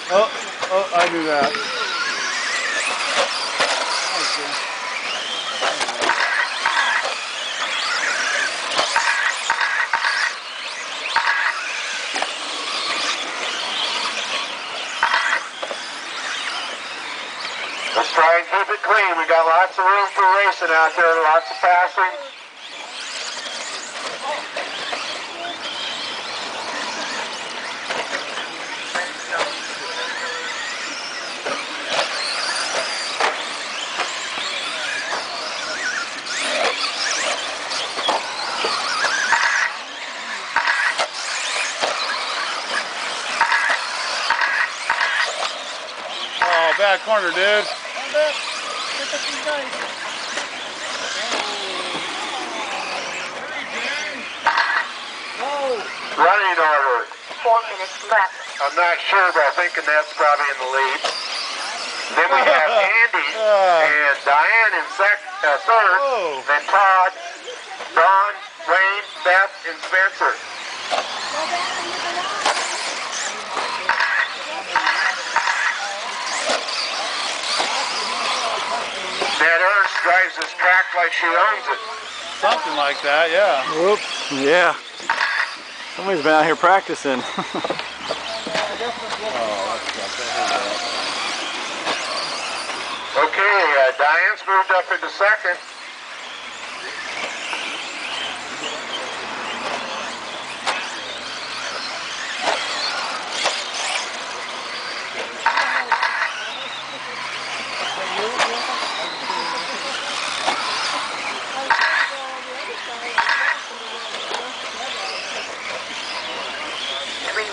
Oh, I knew that. Let's try and keep it clean. We got lots of room for racing out there, lots of passing. Oh, bad corner, dude. Running order. 4 minutes left. I'm not sure, but I'm thinking that's probably in the lead. Then we have Andy and Diane in third. Whoa. Then Todd, Don, Wayne, Beth, and Spencer. Ned Ernst drives this track like she owns it. Something like that, yeah. Whoop. Yeah. Somebody's been out here practicing. Okay, Diane's moved up into second.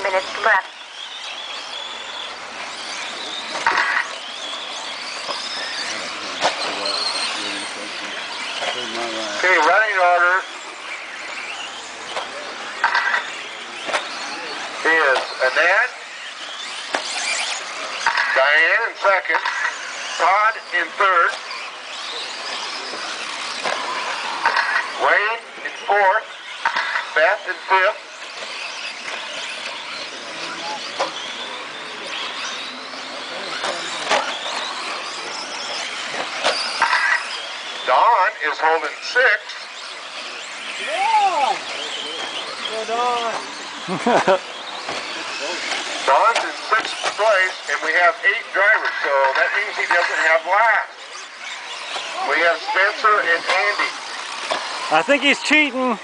Minutes left. Okay, running order is Annette, Diane in second, Todd in third, Wayne in fourth, Beth in fifth, Dawn is holding sixth. Dawn's in sixth place, and we have 8 drivers, so that means he doesn't have last. We have Spencer and Andy. I think he's cheating.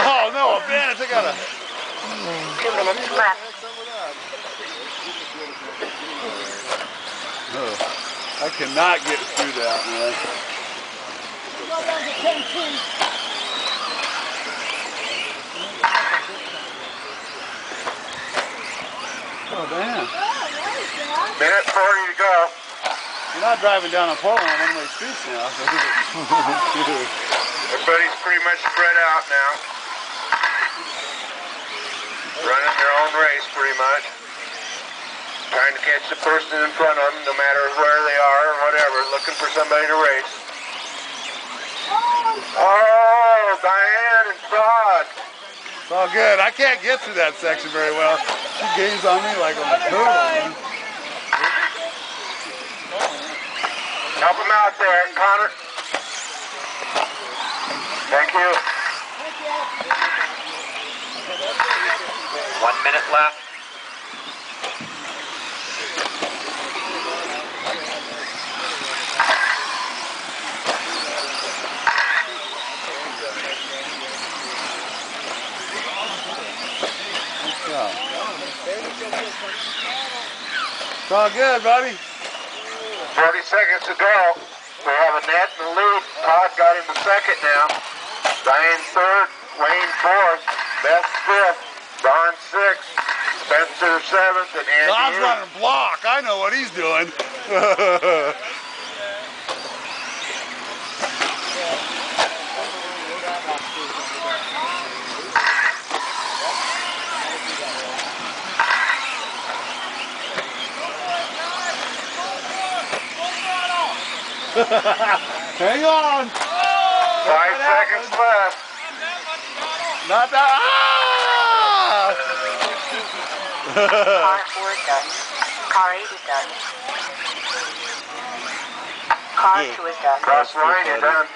Oh no, man, I got a... 2 minutes left. I cannot get through that, man. Oh, damn. Minute 40 to go. You're not driving down on Portland on one-way streets now. Everybody's pretty much spread out now. Running their own race pretty much. Trying to catch the person in front of them, no matter where they are or whatever, looking for somebody to race. Oh, Diane and Todd. It's all good. I can't get through that section very well. She gains on me like on a turtle, man. Help him out there, Connor. Thank you. 1 minute left. It's all good, buddy. 40 seconds to go. We have Annette in the lead. Todd got into second now. Diane third. Wayne fourth. Beth fifth. Don sixth. Spencer seventh. And Andy Don's eighth. running block. I know what he's doing. Hang on. 5 seconds left. Not that. Ah! Car 4 is done. Car 8 is done. Car 2 is done. Cross line, you're done.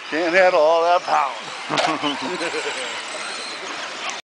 Can't handle all that power.